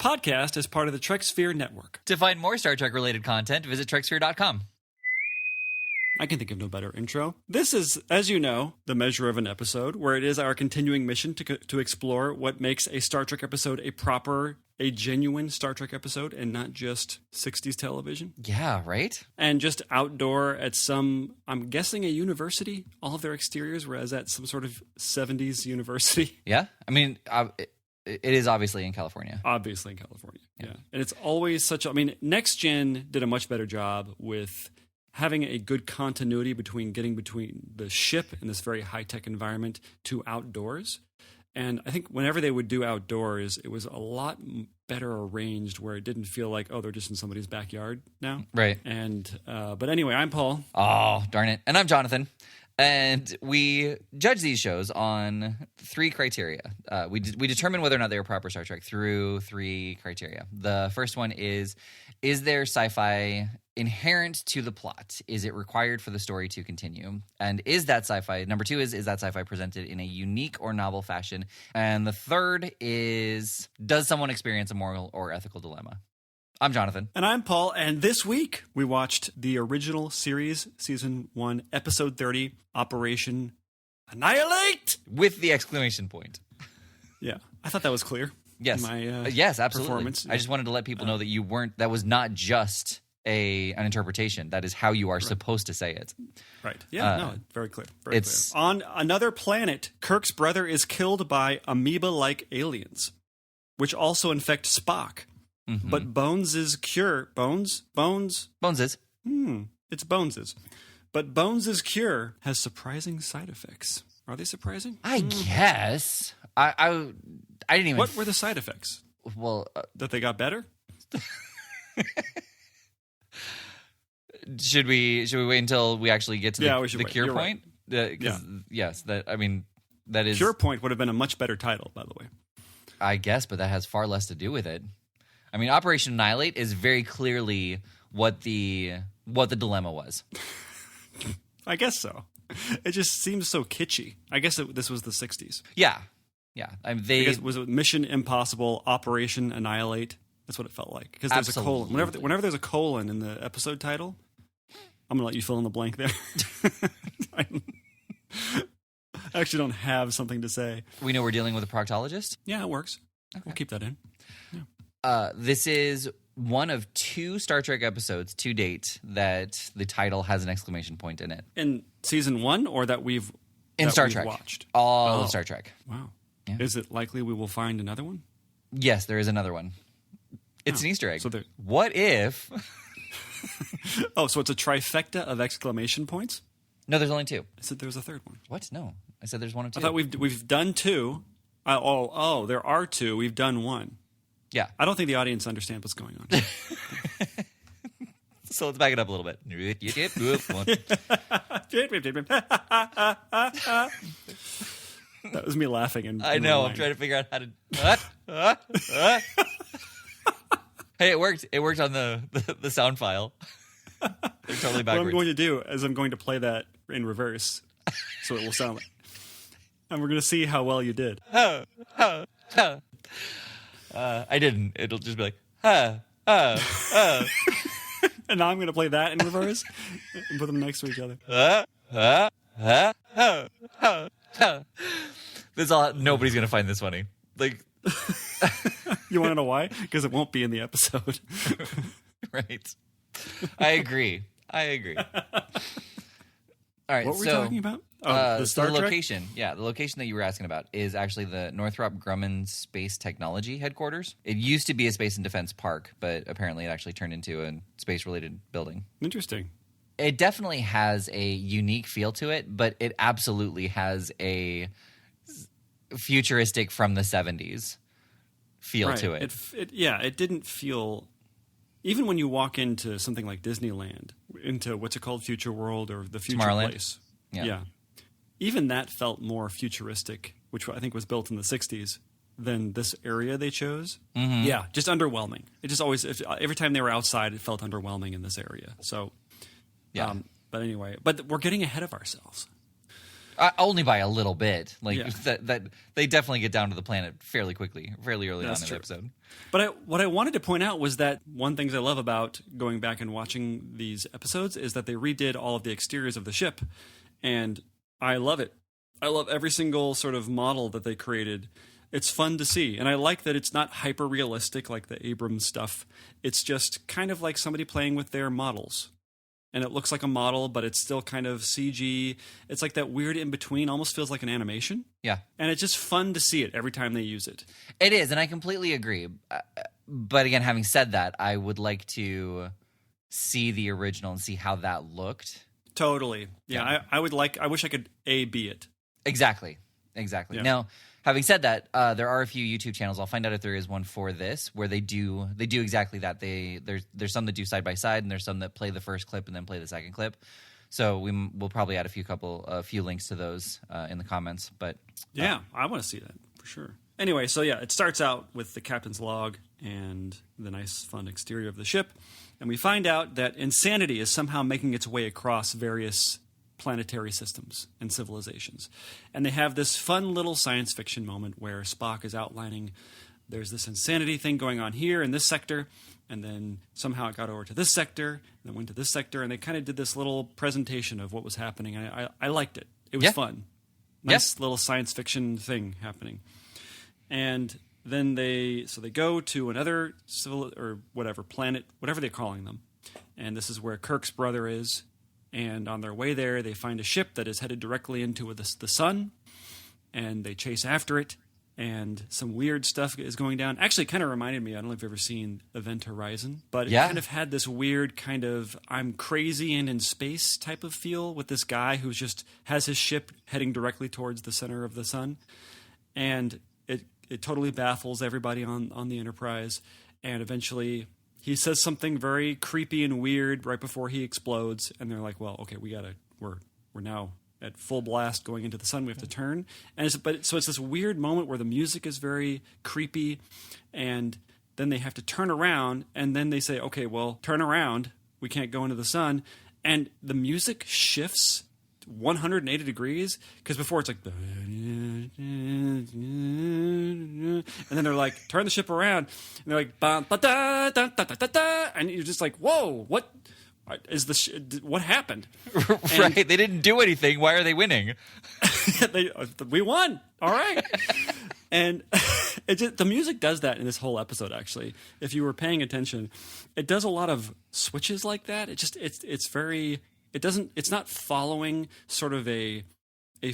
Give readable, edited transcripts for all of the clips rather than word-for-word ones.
podcast is part of the Treksphere Network. To find more Star Trek-related content, visit Treksphere.com. I can think of no better intro. This is, as you know, The Measure of an Episode, where it is our continuing mission to explore what makes a Star Trek episode a genuine Star Trek episode and not just 60s television. Yeah, right? And just outdoor at some, I'm guessing a university. All of their exteriors were as at some sort of 70s university. Yeah? I mean, it is obviously in California. Obviously in California, yeah. And it's always Next Gen did a much better job with having a good continuity between the ship in this very high-tech environment to outdoors. And I think whenever they would do outdoors, it was a lot better arranged where it didn't feel like, oh, they're just in somebody's backyard now. Right. And but anyway, I'm Paul. Oh, darn it. And I'm Jonathan. And we judge these shows on 3 criteria. We determine whether or not they are proper Star Trek through 3 criteria. The first one is there sci-fi inherent to the plot? Is it required for the story to continue? And is that sci-fi? Number 2 is that sci-fi presented in a unique or novel fashion? And the third is, does someone experience a moral or ethical dilemma? I'm Jonathan. And I'm Paul. And this week, we watched the original series, Season 1, Episode 30, Operation Annihilate! With the exclamation point. Yeah. I thought that was clear. Yes. Yes, absolutely. Performance. I just wanted to let people know that that was not just an interpretation. That is how you are supposed to say it. Right. Yeah, very clear. Very clear. On another planet, Kirk's brother is killed by amoeba-like aliens, which also infect Spock. Mm-hmm. But Bones's cure... Boneses? It's Bones's. But Bones's cure has surprising side effects. Are they surprising? I guess. I didn't even... What were the side effects? Well... that they got better? Should we wait until we actually get to the cure point? Right. Yes, that is... Cure point would have been a much better title, by the way. I guess, but that has far less to do with it. I mean, Operation Annihilate is very clearly what the dilemma was. I guess so. It just seems so kitschy. I guess this was the 60s. Yeah. Was it Mission Impossible, Operation Annihilate? That's what it felt like. Because there's a colon. Whenever there's a colon in the episode title, I'm going to let you fill in the blank there. I actually don't have something to say. We know we're dealing with a proctologist? Yeah, it works. Okay. We'll keep that in. Yeah. This is one of 2 Star Trek episodes to date that the title has an exclamation point in it. In season 1 or that we've watched? All of Star Trek. Wow. Yeah. Is it likely we will find another one? Yes, there is another one. It's an Easter egg. So what if... so it's a trifecta of exclamation points? No, there's only 2. I said there was a third one. What? No. I said there's 1 and 2. I thought we've done 2. There are 2. We've done 1. Yeah. I don't think the audience understands what's going on. So let's back it up a little bit. That was me laughing. I know. I'm trying to figure out how to... Hey, it worked. It worked on the sound file. They're totally backwards. What I'm going to do is I'm going to play that in reverse so it will sound like... And we're going to see how well you did. I didn't. It'll just be like, And now I'm going to play that in reverse and put them next to each other. Nobody's going to find this funny. Like, you want to know why? Because it won't be in the episode. Right. I agree. All right. What were we talking about? The Star Trek? Location. Yeah, the location that you were asking about is actually the Northrop Grumman Space Technology Headquarters. It used to be a space and defense park, but apparently it actually turned into a space-related building. Interesting. It definitely has a unique feel to it, but it absolutely has a futuristic from the 70s feel to it. It didn't feel... Even when you walk into something like Disneyland, into what's it called, Future World or the Future Tomorrowland. Place. Yeah. Even that felt more futuristic, which I think was built in the 60s, than this area they chose. Mm-hmm. Yeah, just underwhelming. It just always, every time they were outside, it felt underwhelming in this area. So, yeah. But anyway, we're getting ahead of ourselves. Only by a little bit. Like Yeah. that they definitely get down to the planet fairly quickly, fairly early That's on in true. the episode. But what I wanted to point out was that one thing I love about going back and watching these episodes is that they redid all of the exteriors of the ship, and I love it. I love every single sort of model that they created. It's fun to see, and I like that it's not hyper realistic like the Abrams stuff. It's just kind of like somebody playing with their models. And it looks like a model, but it's still kind of CG. It's like that weird in between, almost feels like an animation. Yeah. And it's just fun to see it every time they use it. It is, and I completely agree. But again, having said that, I would like to see the original and see how that looked. Totally. Yeah. I wish I could A-B it. Exactly. Yeah. Now, having said that, there are a few YouTube channels. I'll find out if there is one for this where they do exactly that. There's some that do side by side, and there's some that play the first clip and then play the second clip. So we'll probably add a few links to those in the comments. But Yeah, I want to see that for sure. Anyway, so yeah, it starts out with the captain's log and the nice, fun exterior of the ship, and we find out that insanity is somehow making its way across various planetary systems and civilizations. And they have this fun little science fiction moment where Spock is outlining there's this insanity thing going on here in this sector, and then somehow it got over to this sector, and then went to this sector, and they kind of did this little presentation of what was happening, and I liked it. It was fun. Nice little science fiction thing happening. And then they go to another civil or whatever planet, whatever they're calling them. And this is where Kirk's brother is. And on their way there, they find a ship that is headed directly into the sun. And they chase after it. And some weird stuff is going down. Actually, it kind of reminded me, I don't know if you've ever seen Event Horizon. But it kind of had this weird kind of I'm crazy and in space type of feel with this guy who just has his ship heading directly towards the center of the sun. And it totally baffles everybody on the Enterprise. And eventually he says something very creepy and weird right before he explodes. And they're like, well, okay, we're now at full blast going into the sun. We have to turn. And so it's this weird moment where the music is very creepy. And then they have to turn around. And then they say, okay, well, turn around. We can't go into the sun. And the music shifts 180 degrees, because before it's like, and then they're like, turn the ship around, and they're like, ba, da, da, da, da, da, da, and you're just like, whoa, what is what happened? Right, they didn't do anything. Why are they winning? We won. All right. And the music does that in this whole episode. Actually, if you were paying attention, it does a lot of switches like that. It's very. It's not following sort of a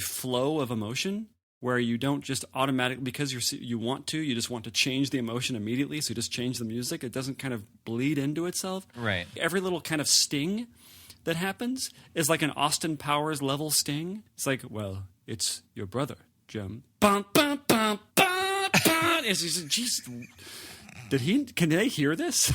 flow of emotion where you don't just automatically, because you just want to change the emotion immediately, so you just change the music. It doesn't kind of bleed into itself. Right. Every little kind of sting that happens is like an Austin Powers level sting. It's like, well, it's your brother, Jim. Bum, bum, bum, bum, bum. It's just, geez, can they hear this?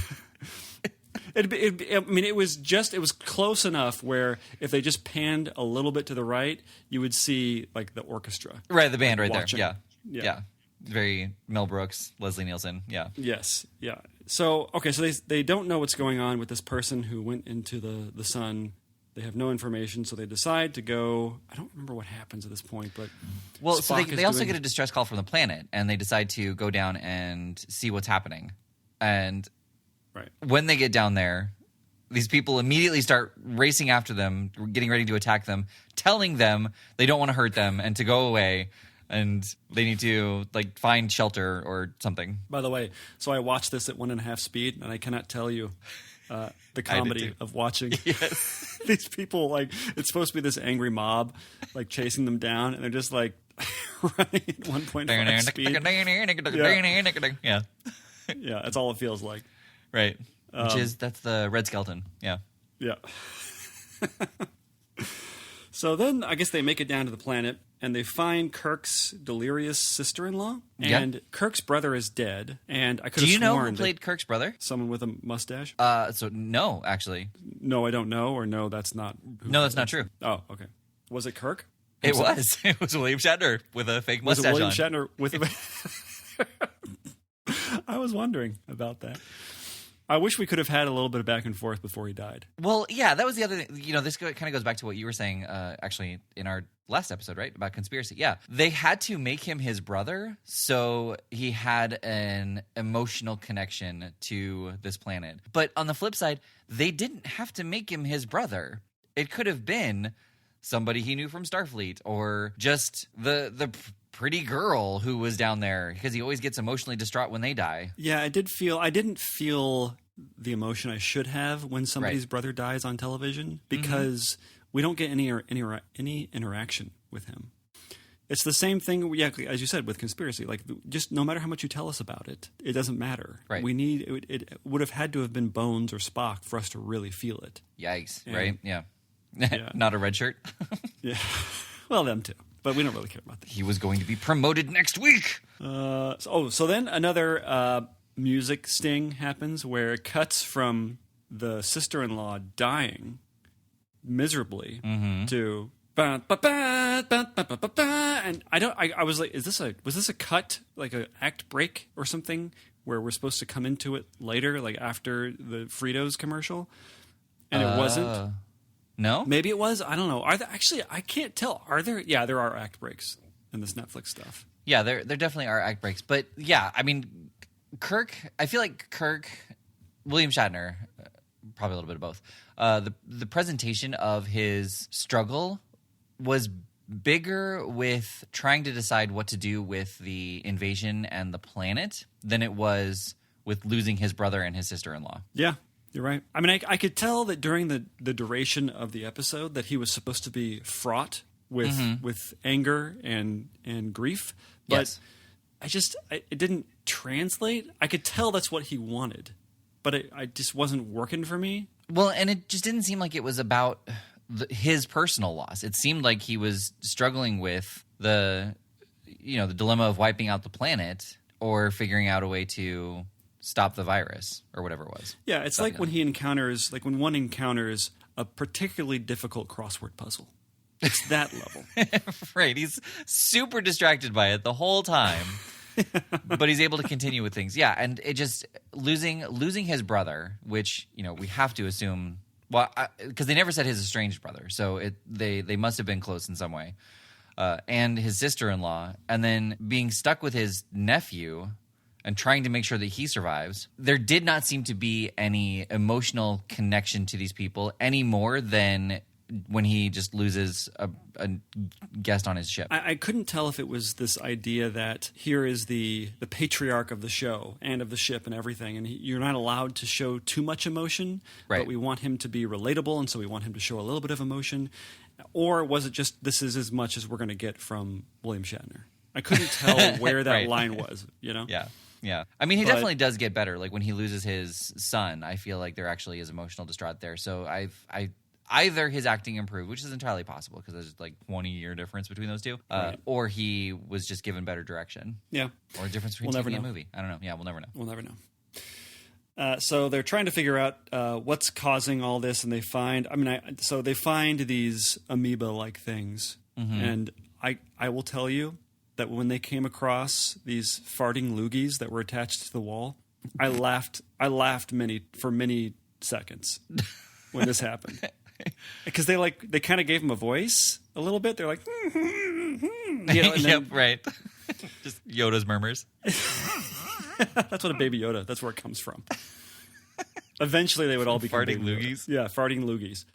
It was close enough where if they just panned a little bit to the right, you would see like the orchestra. Right, the band right watching. there. Yeah. Very Mel Brooks, Leslie Nielsen. Yeah. Yes. Yeah. So, okay, so they don't know what's going on with this person who went into the sun. They have no information, so they decide to go. I don't remember what happens at this point, but so they also get a distress call from the planet, and they decide to go down and see what's happening. And right. When they get down there, these people immediately start racing after them, getting ready to attack them, telling them they don't want to hurt them and to go away, and they need to like find shelter or something. By the way, so I watched this at 1.5 speed, and I cannot tell you the comedy of watching these people. Like, it's supposed to be this angry mob, like chasing them down, and they're just like running at 1.5 speed. Yeah. Yeah, that's all it feels like. Right. That's the Red Skeleton. Yeah. Yeah. So then I guess they make it down to the planet, and they find Kirk's delirious sister-in-law. And Kirk's brother is dead. And I could have sworn. Do you know who played Kirk's brother? Someone with a mustache? So no, actually. No, I don't know, or no, that's not. No, that's not true. Oh, okay. Was it Kirk? It was. It was William Shatner with a fake mustache on. Was it William Shatner with a... I was wondering about that. I wish we could have had a little bit of back and forth before he died. Well, yeah, that was the other thing. This kind of goes back to what you were saying, actually, in our last episode, right? About conspiracy. Yeah. They had to make him his brother, so he had an emotional connection to this planet. But on the flip side, they didn't have to make him his brother. It could have been somebody he knew from Starfleet, or just the pretty girl who was down there, because he always gets emotionally distraught when they die. Yeah, I didn't feel the emotion I should have when somebody's brother dies on television, because we don't get any interaction with him. It's the same thing, as you said, with conspiracy. Like, just no matter how much you tell us about it, it doesn't matter. Right. It would have had to have been Bones or Spock for us to really feel it. Yikes! And, right? Yeah. Yeah. Not a red shirt. Yeah. Well, them too. But we don't really care about that. He was going to be promoted next week. So then another music sting happens where it cuts from the sister-in-law dying miserably to ba, ba, ba, ba, ba, ba, ba, ba, and I was like, was this a cut, like an act break or something, where we're supposed to come into it later, like after the Fritos commercial, and it wasn't. No? Maybe it was. I don't know. Actually, I can't tell. Are there? Yeah, there are act breaks in this Netflix stuff. Yeah, there definitely are act breaks. But yeah, I mean, I feel like William Shatner, probably a little bit of both. The presentation of his struggle was bigger with trying to decide what to do with the invasion and the planet than it was with losing his brother and his sister-in-law. Yeah. You're right. I mean, I could tell that during the duration of the episode that he was supposed to be fraught with anger and grief, but yes. It didn't translate. I could tell that's what he wanted, but it just wasn't working for me. Well, and it just didn't seem like it was about his personal loss. It seemed like he was struggling with the dilemma of wiping out the planet or figuring out a way to stop the virus or whatever it was. Yeah, it's like when one encounters a particularly difficult crossword puzzle. It's that level. Right. He's super distracted by it the whole time, but he's able to continue with things. Yeah, and it just losing his brother, which, we have to assume, well, because they never said his estranged brother, so they must have been close in some way, and his sister-in-law, and then being stuck with his nephew and trying to make sure that he survives. There did not seem to be any emotional connection to these people any more than when he just loses a guest on his ship. I couldn't tell if it was this idea that here is the patriarch of the show and of the ship and everything, and you're not allowed to show too much emotion, but we want him to be relatable, and so we want him to show a little bit of emotion. Or was it just, this is as much as we're going to get from William Shatner? I couldn't tell where that line was, Yeah. Yeah. I mean, he definitely does get better. Like when he loses his son, I feel like there actually is emotional distraught there. So either his acting improved, which is entirely possible because there's like 20-year difference between those two, or he was just given better direction. Yeah. Or a difference between TV and movie. I don't know. Yeah, we'll never know. We'll never know. So they're trying to figure out what's causing all this, and they find these amoeba-like things, and I will tell you that when they came across these farting loogies that were attached to the wall, I laughed for many seconds when this happened. Because they kind of gave him a voice a little bit. They're like, yep, right. Just Yoda's murmurs. That's what a baby Yoda, that's where it comes from. Eventually they would all become farting loogies. Yeah, farting loogies.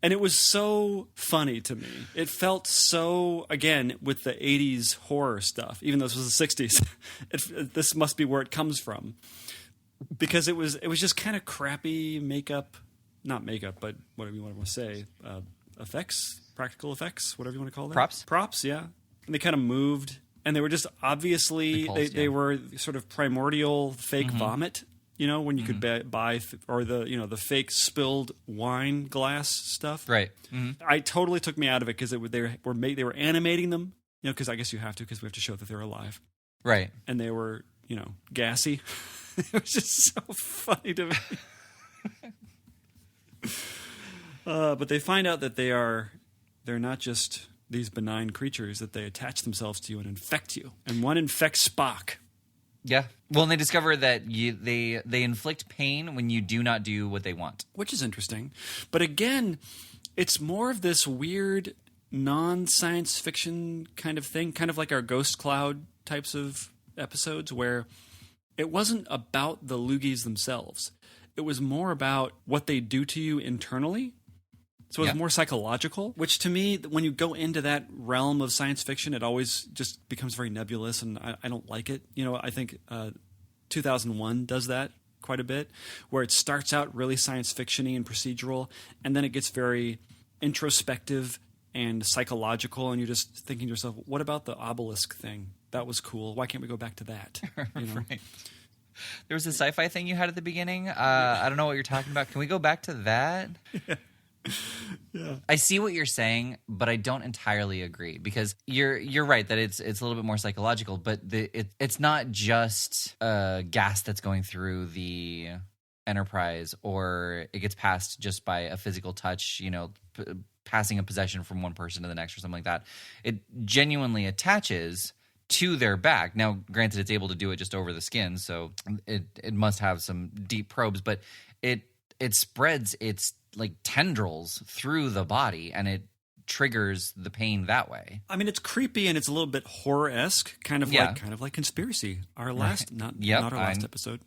And it was so funny to me. It felt so, again, with the 80s horror stuff, even though this was the 60s, this must be where it comes from. Because it was just kind of crappy makeup, not makeup, but whatever you want to say, effects, practical effects, whatever you want to call them. Props, yeah. And they kind of moved, and they were just obviously, they were sort of primordial fake vomit. When you could buy or the fake spilled wine glass stuff. Right. I totally took me out of it because they were animating them. Because I guess you have to because we have to show that they're alive. Right. And they were gassy. It was just so funny to me. But they find out that they're not just these benign creatures, that they attach themselves to you and infect you. And one infects Spock. Yeah. Well, and they discover that they inflict pain when you do not do what they want. Which is interesting. But again, it's more of this weird non-science fiction kind of thing, kind of like our Ghost Cloud types of episodes where it wasn't about the loogies themselves. It was more about what they do to you internally. So it's more psychological, which to me, when you go into that realm of science fiction, it always just becomes very nebulous, and I don't like it. You know, I think 2001 does that quite a bit, where it starts out really science fiction-y and procedural, and then it gets very introspective and psychological, and you're just thinking to yourself, what about the obelisk thing? That was cool. Why can't we go back to that? You know? Right. There was a sci-fi thing you had at the beginning. I don't know what you're talking about. Can we go back to that? Yeah. I see what you're saying, but I don't entirely agree, because you're right that it's a little bit more psychological, but it's not just gas that's going through the Enterprise, or it gets passed just by a physical touch, you know, passing a possession from one person to the next or something like that. It genuinely attaches to their back. Now, granted, it's able to do it just over the skin, so it must have some deep probes, but it spreads its like tendrils through the body, and it triggers the pain that way. I mean, it's creepy and it's a little bit horror-esque, kind of like Conspiracy. Our last, not our last episode.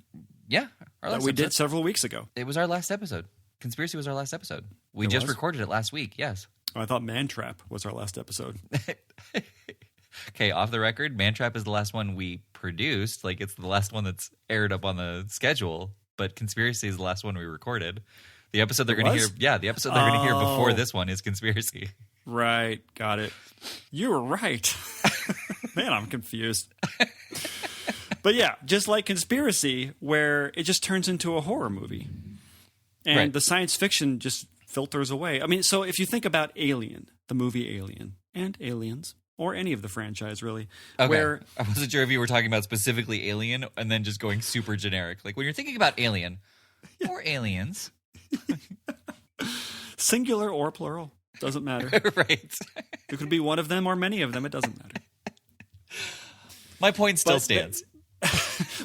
Yeah, our last that we episode. did several weeks ago. It was our last episode. Conspiracy was our last episode. We just recorded it last week. Yes. Oh, I thought Man Trap was our last episode. Okay, off the record, Man Trap is the last one we produced. Like, it's the last one that's aired up on the schedule. But Conspiracy is the last one we recorded. The episode they're going to hear, the episode they're going to hear before this one is Conspiracy. Right, got it. You were right. Man, I'm confused. But yeah, just like Conspiracy, where it just turns into a horror movie. And the science fiction just filters away. I mean, so if you think about Alien, the movie Alien, and Aliens, or any of the franchise, really. Okay. Where I wasn't sure if you were talking about specifically Alien and then just going super generic. Like, when you're thinking about Alien or Aliens. Singular or plural. Doesn't matter. Right. It could be one of them or many of them. It doesn't matter. My point still stands.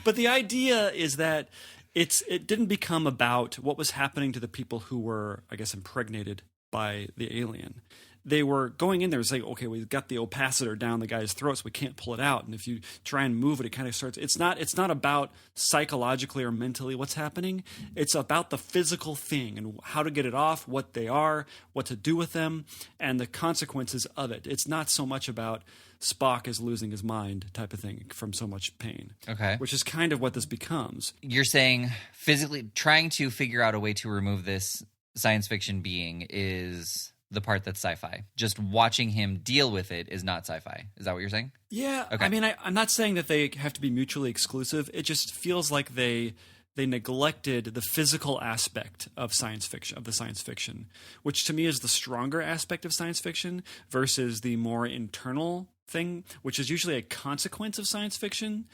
But the idea is that it didn't become about what was happening to the people who were, I guess, impregnated by the alien. They were going in there and saying, okay, we've got the opacitor down the guy's throat, so we can't pull it out. And if you try and move it, it kind of starts. It's not about psychologically or mentally what's happening. It's about the physical thing and how to get it off, what they are, what to do with them, and the consequences of it. It's not so much about Spock is losing his mind type of thing from so much pain. Okay. Which is kind of what this becomes. You're saying physically trying to figure out a way to remove this science fiction being is the part that's sci-fi. Just watching him deal with it is not sci-fi. Is that what you're saying? Yeah. Okay. I mean, I'm not saying that they have to be mutually exclusive. It just feels like they neglected the physical aspect of science fiction, which to me is the stronger aspect of science fiction versus the more internal thing, which is usually a consequence of science fiction,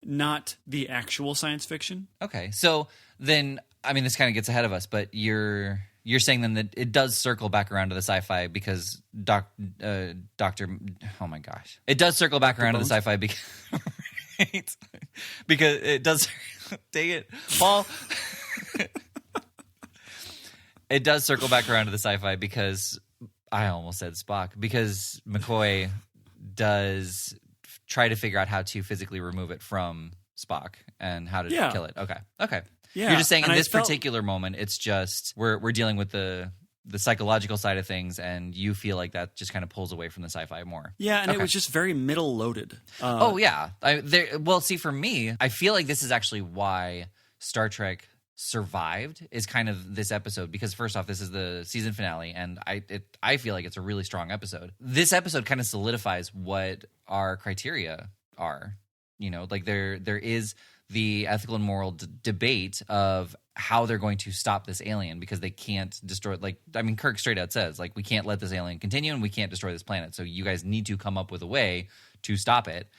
not the actual science fiction. Okay. So then, I mean, this kind of gets ahead of us, but you're saying then that it does circle back around to the sci-fi because Doctor, oh my gosh, it does circle back around to the sci-fi because, right? Because it does. Dang it, Paul. It does circle back around to the sci-fi because I almost said Spock, because McCoy does try to figure out how to physically remove it from Spock and how to kill it. Okay. Yeah, you're just saying in this particular moment, it's just we're dealing with the psychological side of things, and you feel like that just kind of pulls away from the sci-fi more. Yeah, and it was just very middle loaded. Oh yeah. Well, see, for me, I feel like this is actually why Star Trek survived is kind of this episode, because first off, this is the season finale, and I feel like it's a really strong episode. This episode kind of solidifies what our criteria are. You know, like there is the ethical and moral debate of how they're going to stop this alien, because they can't destroy, like, I mean, Kirk straight out says, like, we can't let this alien continue and we can't destroy this planet. So you guys need to come up with a way to stop it.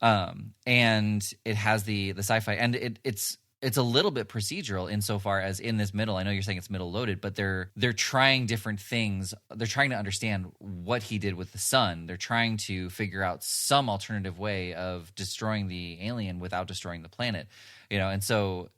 And it has the sci-fi, and it's it's a little bit procedural insofar as in this middle, I know you're saying it's middle loaded, but they're trying different things. They're trying to understand what he did with the sun. They're trying to figure out some alternative way of destroying the alien without destroying the planet, and so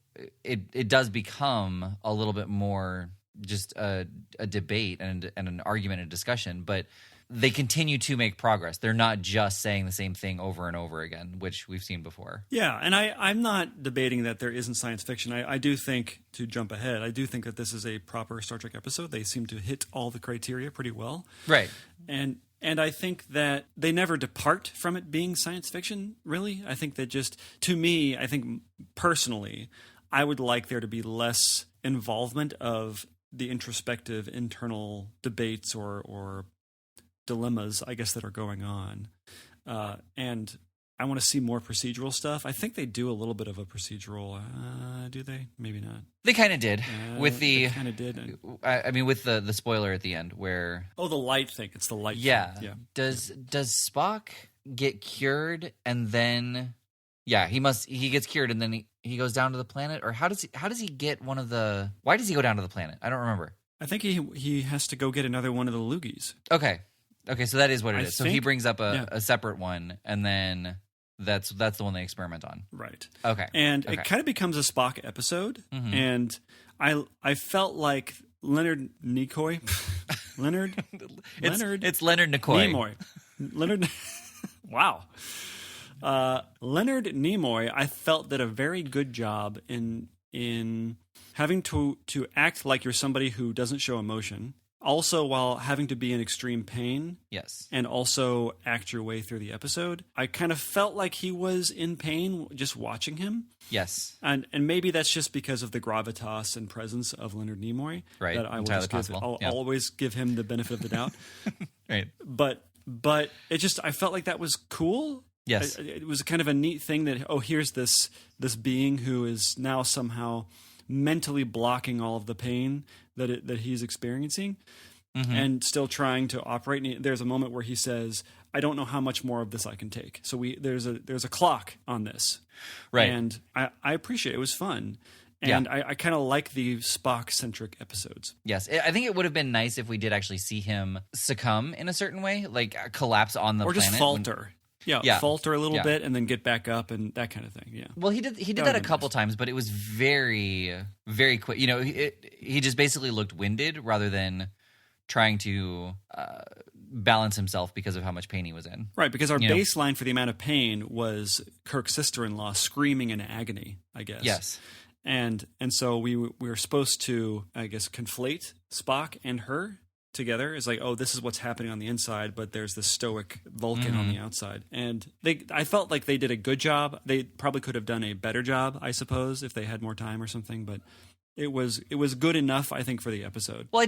it does become a little bit more just a debate and an argument and discussion, but they continue to make progress. They're not just saying the same thing over and over again, which we've seen before. Yeah, and I'm not debating that there isn't science fiction. I do think, to jump ahead, I do think that this is a proper Star Trek episode. They seem to hit all the criteria pretty well. Right. And I think that they never depart from it being science fiction, really. I think that just, to me, I think personally, I would like there to be less involvement of the introspective internal debates or dilemmas, I guess, that are going on. And I want to see more procedural stuff. I think they do a little bit of a procedural. Do they? Maybe not. They kind of did with the. They kind of did. I mean, with the spoiler at the end, where the light thing. It's the light. Yeah. Thing. Yeah. Does Spock get cured and then? Yeah, he gets cured and then he goes down to the planet, or how does he get one of the? Why does he go down to the planet? I don't remember. I think he has to go get another one of the loogies. Okay, so that is what it is. So he brings up a separate one, and then that's the one they experiment on. Right. Okay. And it kind of becomes a Spock episode, and I felt like Leonard Nimoy. It's Leonard Nimoy. Leonard. Wow. Leonard Nimoy, I felt, did a very good job in having to act like you're somebody who doesn't show emotion, also while having to be in extreme pain. Yes. And also act your way through the episode. I kind of felt like he was in pain just watching him. Yes. And maybe that's just because of the gravitas and presence of Leonard Nimoy. Right. That I will I'll always give him the benefit of the doubt. Right. But it just, I felt like that was cool. Yes. It was kind of a neat thing that, here's this being who is now somehow mentally blocking all of the pain that he's experiencing, and still trying to operate. And there's a moment where he says, I don't know how much more of this I can take. So there's a clock on this. Right. And I appreciate it. It was fun. And I kind of like the Spock-centric episodes. Yes. I think it would have been nice if we did actually see him succumb in a certain way, like collapse on the planet. Or just falter. Falter a little bit and then get back up and that kind of thing. Yeah. Well, he did that a couple times, but it was very, very quick. He just basically looked winded rather than trying to balance himself because of how much pain he was in. Right, because our baseline for the amount of pain was Kirk's sister-in-law screaming in agony, I guess. Yes. And so we were supposed to, I guess, conflate Spock and her together. It's like, this is what's happening on the inside, but there's this stoic Vulcan on the outside. And I felt like they did a good job. They probably could have done a better job, I suppose, if they had more time or something, but it was good enough, I think, for the episode. Well,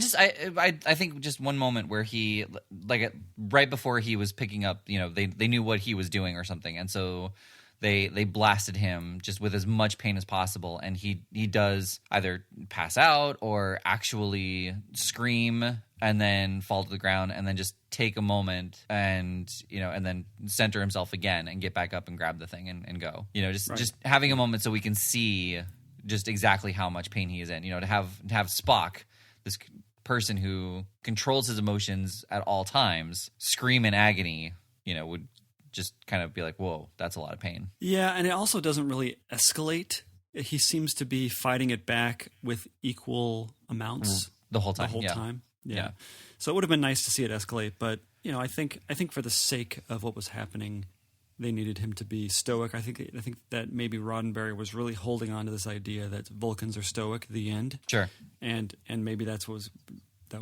I think just one moment where he, like, right before he was picking up, they knew what he was doing or something, and so they blasted him just with as much pain as possible, and he does either pass out or actually scream and then fall to the ground and then just take a moment and and then center himself again and get back up and grab the thing and go. Just having a moment so we can see just exactly how much pain he is in. To have Spock, this person who controls his emotions at all times, scream in agony, would just kind of be like, whoa, that's a lot of pain. Yeah, and it also doesn't really escalate. He seems to be fighting it back with equal amounts the whole time. time. Yeah. So it would have been nice to see it escalate, but I think for the sake of what was happening, they needed him to be stoic. I think that maybe Roddenberry was really holding on to this idea that Vulcans are stoic. The end. Sure. And maybe that was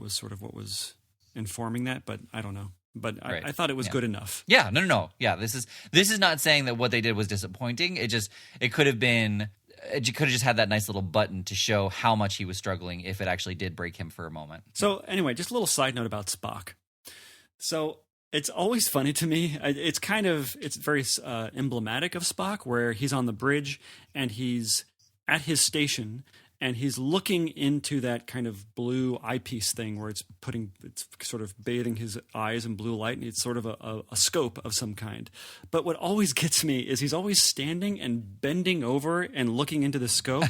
sort of what was informing that, but I don't know. But right. I thought it was good enough. Yeah. No. Yeah. This is not saying that what they did was disappointing. It could have been. You could have just had that nice little button to show how much he was struggling if it actually did break him for a moment. So anyway, just a little side note about Spock. So it's always funny to me. It's very emblematic of Spock, where he's on the bridge and he's at his station and he's looking into that kind of blue eyepiece thing where it's sort of bathing his eyes in blue light, and it's sort of a scope of some kind. But what always gets me is he's always standing and bending over and looking into the scope,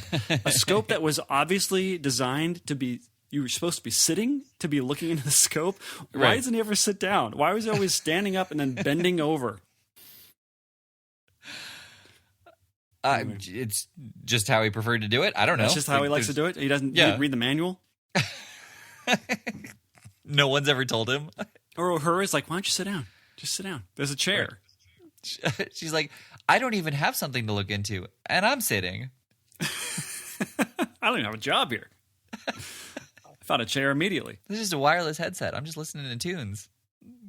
a scope that was obviously designed to be. You were supposed to be sitting to be looking into the scope. Why doesn't he ever sit down? Why was he always standing up and then bending over? It's just how he preferred to do it. I don't know. That's just how he likes to do it. He doesn't read the manual. No one's ever told him. Or her is like, why don't you sit down? Just sit down. There's a chair. Right. She's like, I don't even have something to look into, and I'm sitting. I don't even have a job here. I found a chair immediately. This is just a wireless headset. I'm just listening to tunes.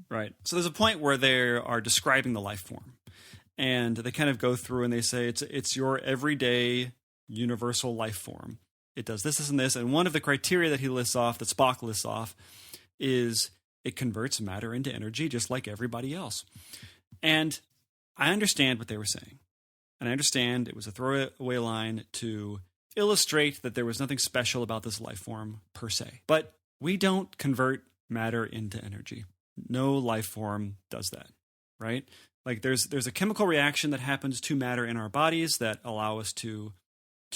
Right. So there's a point where they are describing the life form. And they kind of go through and they say it's your everyday universal life form. It does this, this, and this. And one of the criteria that he lists off, that Spock lists off, is it converts matter into energy just like everybody else. And I understand what they were saying. And I understand it was a throwaway line to illustrate that there was nothing special about this life form per se. But we don't convert matter into energy. No life form does that, right? Like there's a chemical reaction that happens to matter in our bodies that allow us to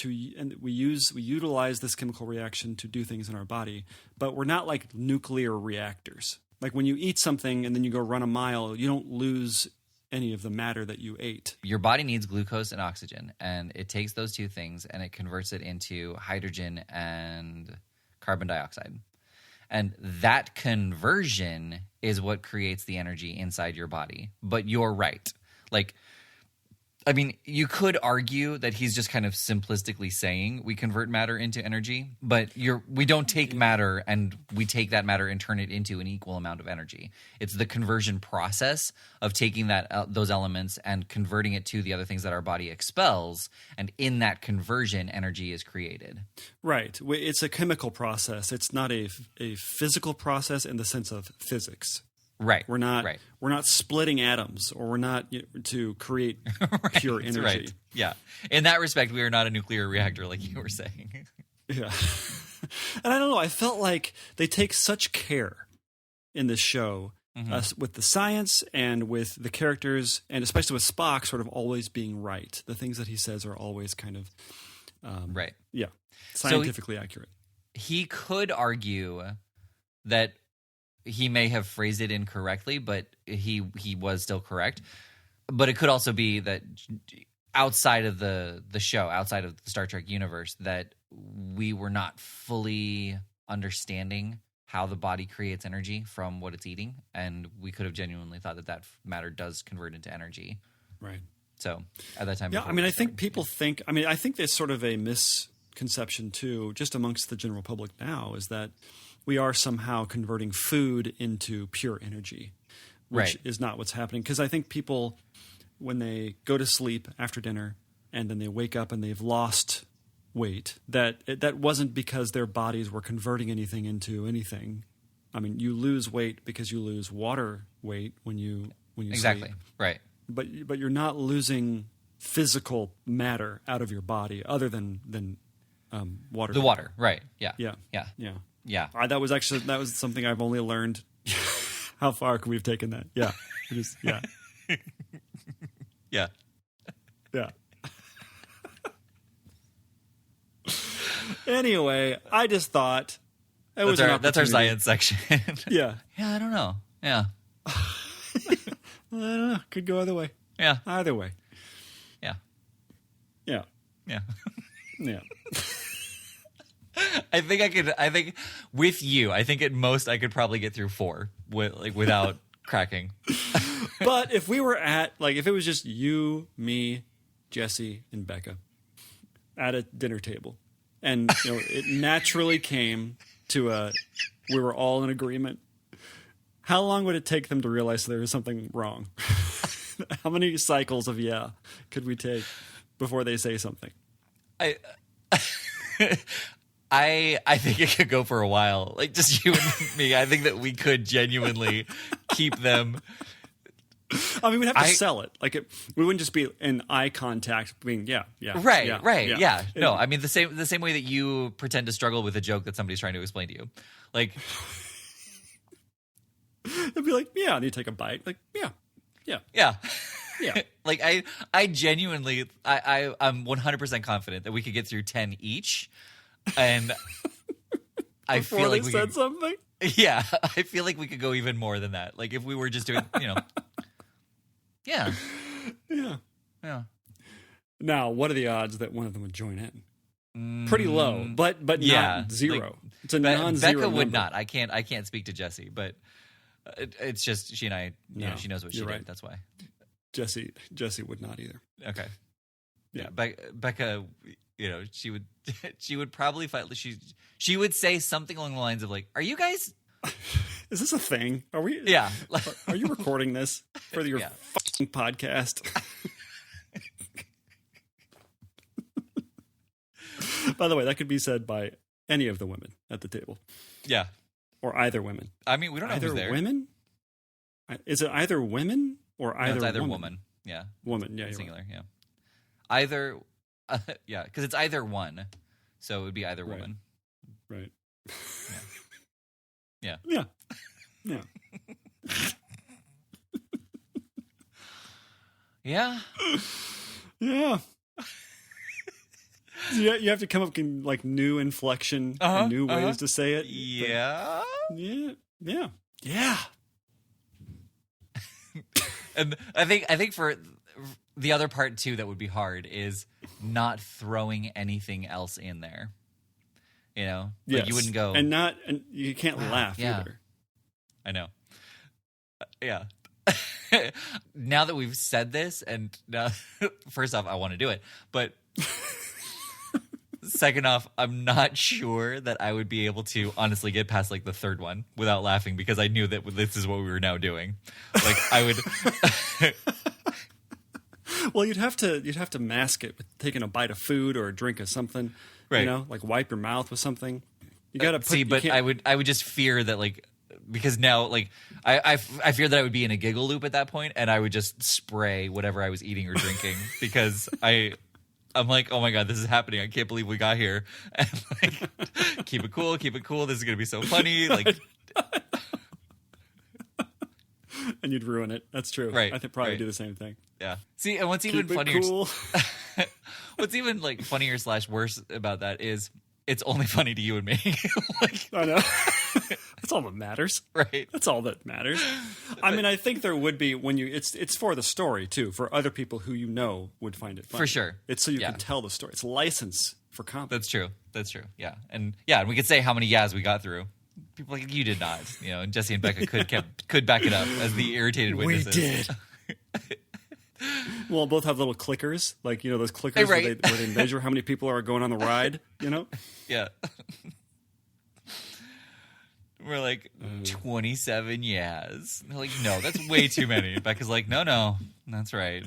and we utilize this chemical reaction to do things in our body, but we're not like nuclear reactors. Like when you eat something and then you go run a mile, you don't lose any of the matter that you ate. Your body needs glucose and oxygen, and it takes those two things and it converts it into hydrogen and carbon dioxide. And that conversion is what creates the energy inside your body. But you're right. Like, I mean, you could argue that he's just kind of simplistically saying we convert matter into energy, but we don't take matter and we take that matter and turn it into an equal amount of energy. It's the conversion process of taking those elements and converting it to the other things that our body expels, and in that conversion, energy is created. Right. It's a chemical process. It's not a physical process in the sense of physics. Right. We're not splitting atoms, or we're not to create pure energy. Right. Yeah. In that respect, we are not a nuclear reactor like you were saying. Yeah. And I don't know, I felt like they take such care in this show with the science and with the characters, and especially with Spock sort of always being right. The things that he says are always kind of right. Yeah. Scientifically accurate. He could argue that he may have phrased it incorrectly, but he was still correct. But it could also be that outside of the show, outside of the Star Trek universe, that we were not fully understanding how the body creates energy from what it's eating, and we could have genuinely thought that matter does convert into energy. Right. So at that time, yeah. I mean, I think people think. I mean, I think there's sort of a misconception too, just amongst the general public now, is that we are somehow converting food into pure energy, which is not what's happening. Because I think people, when they go to sleep after dinner and then they wake up and they've lost weight, that wasn't because their bodies were converting anything into anything. I mean, you lose weight because you lose water weight when you exactly sleep. Right. But you're not losing physical matter out of your body other than water. The water, right? Yeah. Yeah. Yeah. Yeah. Yeah. That was something I've only learned. How far can we have taken that? Yeah. Yeah. Yeah. Yeah. Anyway, I just thought it was that's our science section. Yeah. Yeah, I don't know. Yeah. I don't know. Could go either way. Yeah. Either way. Yeah. Yeah. Yeah. Yeah. I think with you, I think at most I could probably get through 4 without cracking. But if we were if it was just you, me, Jesse, and Becca at a dinner table, and it naturally came to we were all in agreement, how long would it take them to realize there was something wrong? How many cycles of could we take before they say something? I think it could go for a while. Like just you and me. I think that we could genuinely keep them I mean, we'd have to sell it. Like, we wouldn't just be in eye contact being, Right. Yeah. No, I mean, the same way that you pretend to struggle with a joke that somebody's trying to explain to you. Like, it'd be like, yeah, and you take a bite. Like, yeah. Like, I genuinely, I'm 100% confident that we could get through 10 each. And I feel like we said something? Yeah, I feel like we could go even more than that. Like, if we were just doing, Yeah. Now, what are the odds that one of them would join in? Pretty low, but not zero. Like, it's a non-zero Becca would number. not. I can't speak to Jessie, but it's just she and I. She knows what she did. That's why. Jessie would not either. Okay. Yeah, Becca. She would probably fight. She would say something along the lines of like, "Are you guys? Is this a thing? Are we? Yeah. Are you recording this for your fucking podcast?" By the way, that could be said by any of the women at the table. Yeah. Or either women. I mean, we don't know either who's there. Women? Is it either women or either it's either woman? Yeah. Woman, yeah. Singular, right. yeah. Either, yeah, because it's either one. So it would be either woman. Right. Yeah. Yeah. Yeah. Yeah. Yeah. You have to come up with like new inflection and new ways to say it. Yeah. Yeah. And I think for the other part too that would be hard is not throwing anything else in there. Like you wouldn't go and you can't laugh either. I know. Yeah. Now that we've said this, and now, first off, I want to do it, but second off, I'm not sure that I would be able to honestly get past like the third one without laughing because I knew that this is what we were now doing. Like I would. Well, you'd have to mask it with taking a bite of food or a drink of something. Right. Like wipe your mouth with something. You got to see, but I would just fear that like. Because now, like, I fear that I would be in a giggle loop at that point, and I would just spray whatever I was eating or drinking because I'm like, oh my god, this is happening! I can't believe we got here. And like, keep it cool. This is gonna be so funny. Like, and you'd ruin it. That's true. Right. I think probably do the same thing. Yeah. See, and what's even funnier? Cool. What's even like funnier / worse about that is it's only funny to you and me. Like, I know. That's all that matters. Right. That's all that matters. I mean, I think there would be when it's for the story too, for other people who would find it funny. For sure. It's so you can tell the story. It's license for comedy. That's true. Yeah. And we could say how many yeahs we got through. People like, you did not. And Jessie and Becca could back it up as the irritated witnesses. We did. We'll both have little clickers, like those clickers right. where they measure how many people are going on the ride. Yeah. We're like 27 yeahs. They're like, no, that's way too many. Becca's like, no, that's right.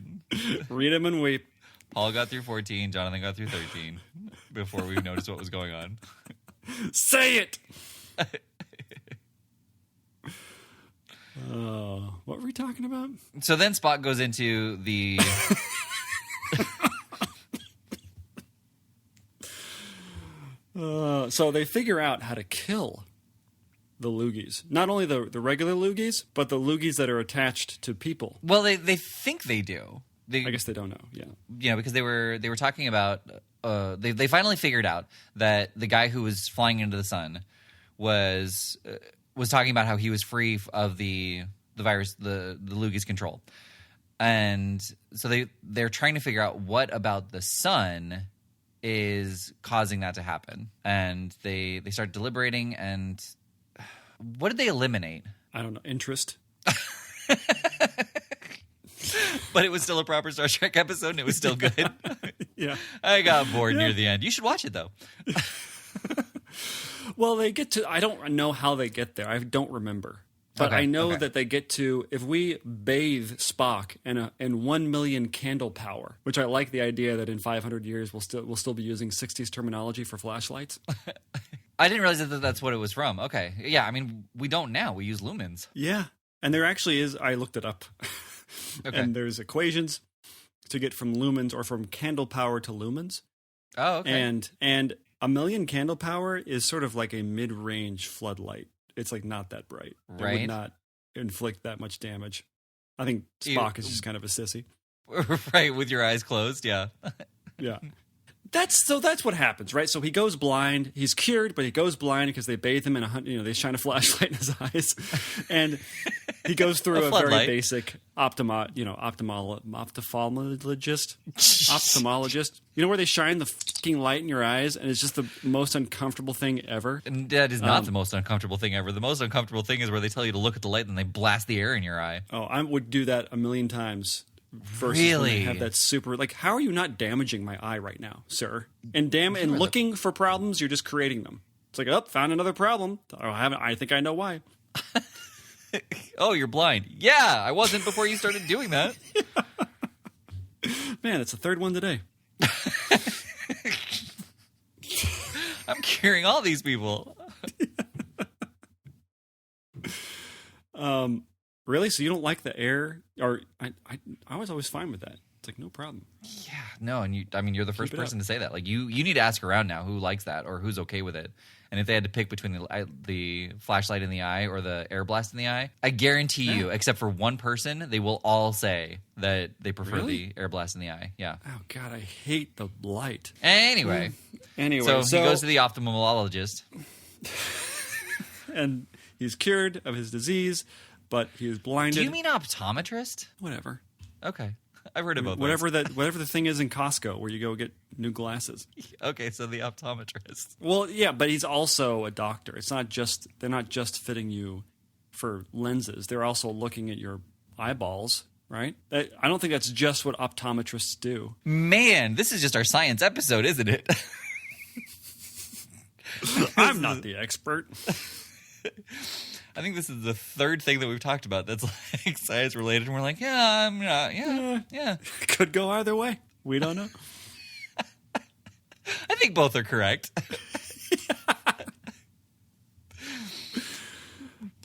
Read them and weep. Paul got through 14. Jonathan got through 13 before we noticed what was going on. Say it. What were we talking about? So then Spock goes into the. So they figure out how to kill the loogies. Not only the regular loogies, but the loogies that are attached to people. Well, they think they do. I guess they don't know. Yeah. Yeah, because they were talking about. They finally figured out that the guy who was flying into the sun was talking about how he was free of the virus, the loogies' control, and so they're trying to figure out what about the sun is causing that to happen, and they start deliberating. And what did they eliminate? I don't know. Interest. But it was still a proper Star Trek episode, and it was still good. Yeah. I got bored near the end. You should watch it, though. Well, they get to... I don't know how they get there. I don't remember. But I know that they get to... If we bathe Spock in 1 million candle power, which I like the idea that in 500 years we'll still be using 60s terminology for flashlights. I didn't realize that that's what it was from. Okay. Yeah, I mean, we don't now. We use lumens. Yeah. And there actually is... I looked it up. Okay. And there's equations to get from lumens or from candle power to lumens. Oh, okay. And a million candle power is sort of like a mid-range floodlight. It's like not that bright. It Right. would not inflict that much damage. I think Spock is just kind of a sissy. Right, with your eyes closed, yeah. Yeah. That's what happens, right? So he goes blind. He's cured, but he goes blind because they bathe him in they shine a flashlight in his eyes, and he goes through a very basic ophthalmologist. You know where they shine the fucking light in your eyes, and it's just the most uncomfortable thing ever. And that is not the most uncomfortable thing ever. The most uncomfortable thing is where they tell you to look at the light and they blast the air in your eye. Oh, I would do that a million times. Versus really? When they have that super, like, how are you not damaging my eye right now, sir? And looking for problems, you're just creating them. It's like, oh, found another problem. Oh, I think I know why. Oh, you're blind. Yeah, I wasn't before you started doing that. Man, it's the third one today. I'm curing all these people. Really? So you don't like the air? Or I was always fine with that. It's like, no problem. Yeah, no, and you're the first person to say that. Like, you need to ask around now who likes that or who's okay with it. And if they had to pick between the flashlight in the eye or the air blast in the eye, I guarantee you, except for one person, they will all say that they prefer the air blast in the eye. Yeah. Oh, God, I hate the light. Anyway, so he goes to the ophthalmologist. And he's cured of his disease, but he is blinded. Do you mean optometrist? Whatever. Okay. I've heard about whatever the thing is in Costco where you go get new glasses. Okay, so the optometrist. Well, yeah, but he's also a doctor. They're not just fitting you for lenses. They're also looking at your eyeballs, right? I don't think that's just what optometrists do. Man, this is just our science episode, isn't it? I'm not the expert. I think this is the third thing that we've talked about that's like science related, and we're like, yeah, I'm not, yeah. Could go either way. We don't know. I think both are correct.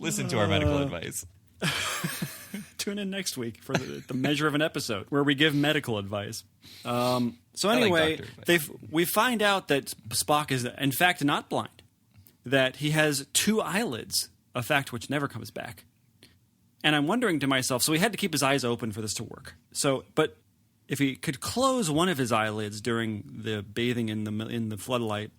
Listen to our medical advice. Tune in next week for the measure of an episode where we give medical advice. So anyway, we find out that Spock is in fact not blind, that he has two eyelids, a fact which never comes back. And I'm wondering to myself, so he had to keep his eyes open for this to work. But if he could close one of his eyelids during the bathing in the floodlight,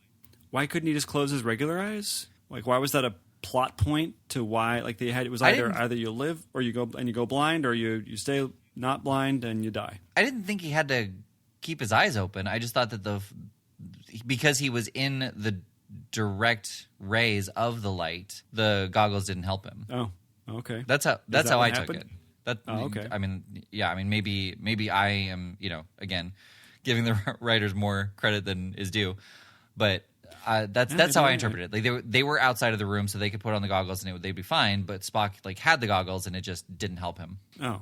why couldn't he just close his regular eyes? Like, why was that a plot point to why? Like, it was either you live or you go blind, or you stay not blind and you die. I didn't think he had to keep his eyes open. I just thought that because he was in the direct rays of the light, the goggles didn't help him. Oh, okay. That's how I took it. Okay. I mean, maybe I am, again, giving the writers more credit than is due, but that's how I interpret it. Like they were outside of the room, so they could put on the goggles and they'd be fine. But Spock had the goggles, and it just didn't help him. Oh,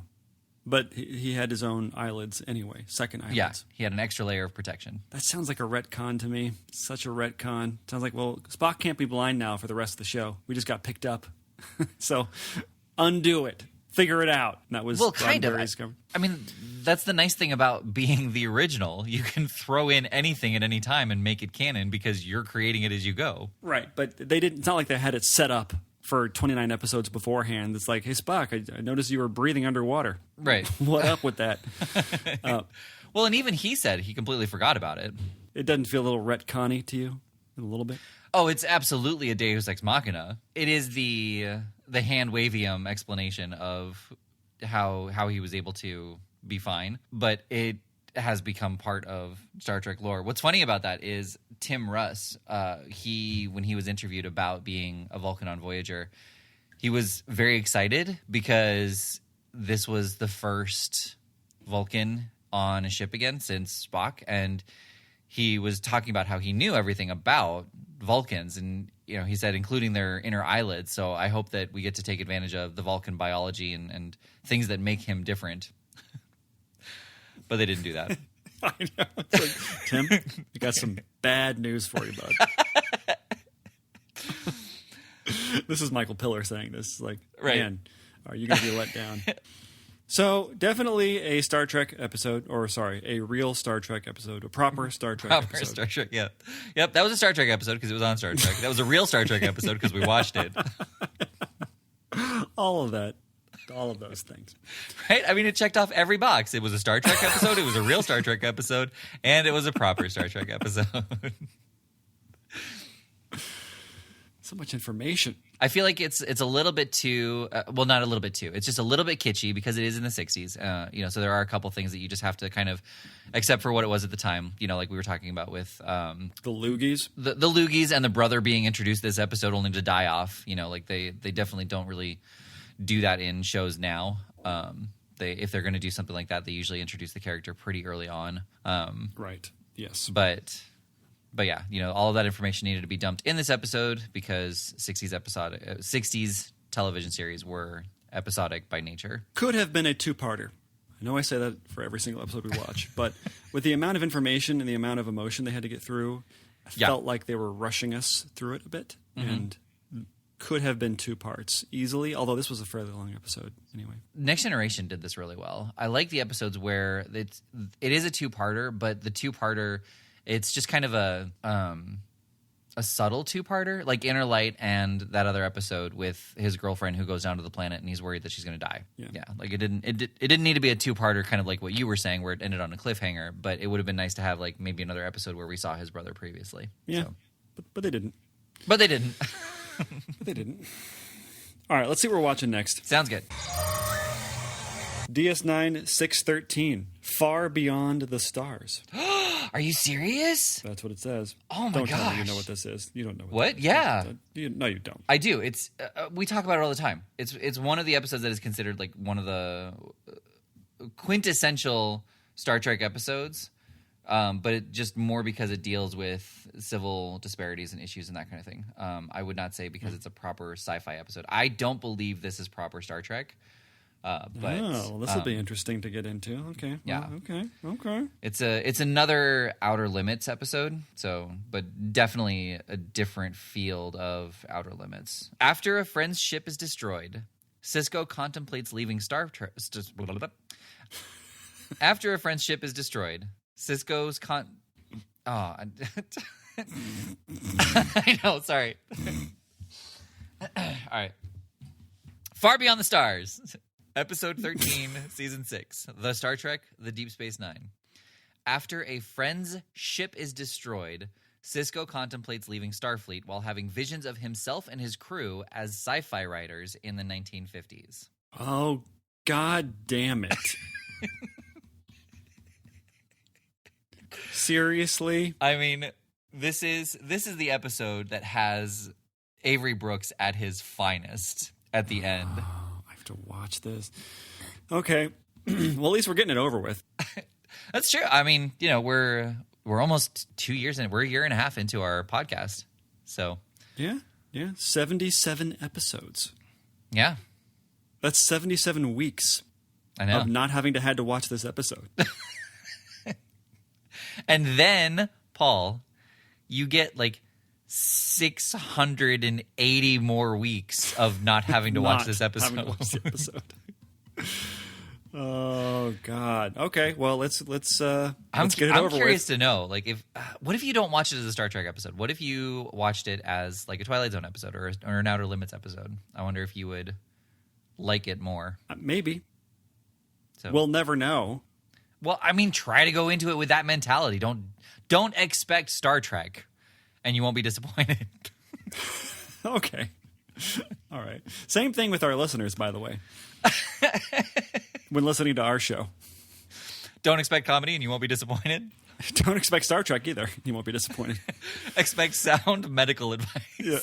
but he had his own eyelids anyway, second eyelids. Yeah, he had an extra layer of protection. That sounds like a retcon to me. Such a retcon. Sounds like, well, Spock can't be blind now for the rest of the show. We just got picked up, so undo it. Figure it out. And that was kind of. I mean, that's the nice thing about being the original. You can throw in anything at any time and make it canon because you're creating it as you go. Right, but they didn't. It's not like they had it set up for 29 episodes beforehand. It's like, hey, Spock, I noticed you were breathing underwater. Right. What up with that? Well, and even he said he completely forgot about it. It doesn't feel a little retcon-y to you a little bit? Oh, it's absolutely a Deus Ex Machina. It is the hand wavium explanation of how he was able to be fine, but it has become part of Star Trek lore. What's funny about that is Tim Russ, when he was interviewed about being a Vulcan on Voyager, he was very excited because this was the first Vulcan on a ship again since Spock, and he was talking about how he knew everything about Vulcans, and he said including their inner eyelids. So I hope that we get to take advantage of the Vulcan biology and things that make him different. But they didn't do that. I know. It's like, Tim, I got some bad news for you, bud. This is Michael Piller saying this. Like, right. Man, are you going to be let down? So definitely a Star Trek episode, or sorry, a real Star Trek episode, a proper Star Trek episode. Star Trek, yeah. Yep, that was a Star Trek episode because it was on Star Trek. That was a real Star Trek episode because we watched it. All of that. All of those things. Right? I mean, it checked off every box. It was a Star Trek episode, it was a real Star Trek episode, and it was a proper Star Trek episode. So much information. I feel like it's a little bit too well, not a little bit too. It's just a little bit kitschy because it is in the 60s. So there are a couple things that you just have to kind of accept for what it was at the time. Like we were talking about with the Loogies, the Loogies, and the brother being introduced this episode only to die off. Like they definitely don't really do that in shows now. If they're going to do something like that, they usually introduce the character pretty early on. Right. Yes. But yeah, all of that information needed to be dumped in this episode because 60s television series were episodic by nature. Could have been a two-parter. I know I say that for every single episode we watch, but with the amount of information and the amount of emotion they had to get through, I felt like they were rushing us through it a bit, and could have been 2 parts easily, although this was a fairly long episode anyway. Next Generation did this really well. I like the episodes where it is a 2-parter, but the 2-parter, it's just kind of a subtle 2-parter, like Inner Light and that other episode with his girlfriend who goes down to the planet and he's worried that she's going to die. Yeah, like it didn't need to be a 2-parter, kind of like what you were saying, where it ended on a cliffhanger. But it would have been nice to have like maybe another episode where we saw his brother previously. Yeah, but they didn't. But they didn't. But they didn't. All right, let's see what we're watching next. Sounds good. DS9 613, Far Beyond the Stars. Are you serious? That's what it says. Oh my Don't gosh. tell me you know what this is. You don't know what? This Yeah. is. No, you don't. I do. It's we talk about it all the time. It's one of the episodes that is considered like one of the quintessential Star Trek episodes. But it just more because it deals with civil disparities and issues and that kind of thing. I would not say because it's a proper sci-fi episode. I don't believe this is proper Star Trek. But this will be interesting to get into. Okay. Yeah. Okay. It's another Outer Limits episode. But definitely a different field of Outer Limits. After a friend's ship is destroyed, Sisko contemplates leaving After a friend's ship is destroyed, Sisko's I know, sorry. All right. Far Beyond the Stars, Episode 13, Season 6, The Star Trek, The Deep Space Nine. After a friend's ship is destroyed, Sisko contemplates leaving Starfleet while having visions of himself and his crew as sci-fi writers in the 1950s. Oh, God damn it. Seriously? I mean, this is the episode that has Avery Brooks at his finest at the end. Oh, I have to watch this. Okay. Well, at least we're getting it over with. That's true. I mean, we're almost 2 years in. We're a year and a half into our podcast. So yeah, 77 episodes. Yeah, that's 77 weeks. I know. Of not having had to watch this episode. And then, Paul, you get like 680 more weeks of not having to watch this episode. Having to watch the episode. Oh God. Okay. Well, let's get it over with. I'm curious to know, like, what if you don't watch it as a Star Trek episode? What if you watched it as like a Twilight Zone episode or an Outer Limits episode? I wonder if you would like it more. Maybe. So we'll never know. Well, I mean, try to go into it with that mentality. Don't expect Star Trek, and you won't be disappointed. Okay. All right. Same thing with our listeners, by the way. When listening to our show. Don't expect comedy, and you won't be disappointed. Don't expect Star Trek either. You won't be disappointed. Expect sound medical advice. Yeah.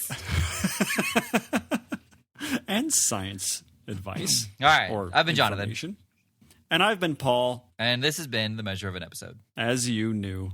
And science advice. All right. Or I've been Jonathan. And I've been Paul. And this has been The Measure of an Episode. As you knew.